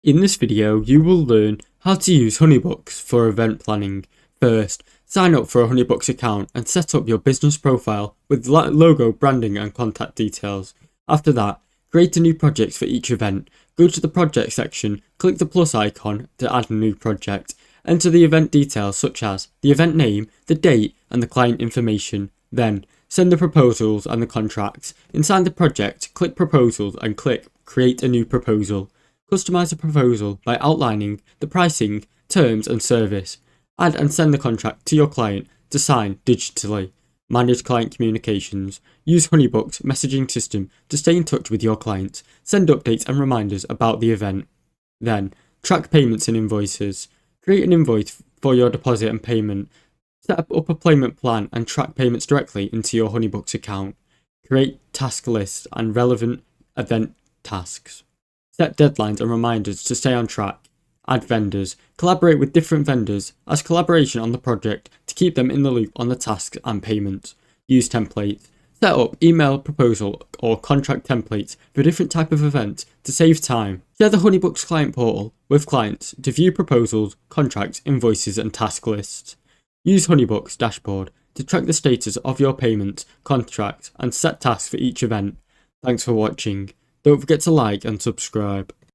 In this video, you will learn how to use HoneyBooks for event planning. First, sign up for a HoneyBooks account and set up your business profile with logo, branding and contact details. After that, create a new project for each event. Go to the project section, click the plus icon to add a new project. Enter the event details such as the event name, the date and the client information. Then, send the proposals and the contracts. Inside the project, click proposals and click create a new proposal. Customize the proposal by outlining the pricing, terms and service. Add and send the contract to your client to sign digitally. Manage client communications. Use HoneyBook's messaging system to stay in touch with your clients. Send updates and reminders about the event. Then, track payments and invoices. Create an invoice for your deposit and payment. Set up a payment plan and track payments directly into your HoneyBooks account. Create task lists and relevant event tasks. Set deadlines and reminders to stay on track. Add vendors. Collaborate with different vendors as collaboration on the project to keep them in the loop on the tasks and payments. Use templates. Set up email, proposal or contract templates for different type of events to save time. Share the HoneyBooks client portal with clients to view proposals, contracts, invoices and task lists. Use HoneyBooks dashboard to track the status of your payments, contracts and set tasks for each event. Thanks for watching. Don't forget to like and subscribe.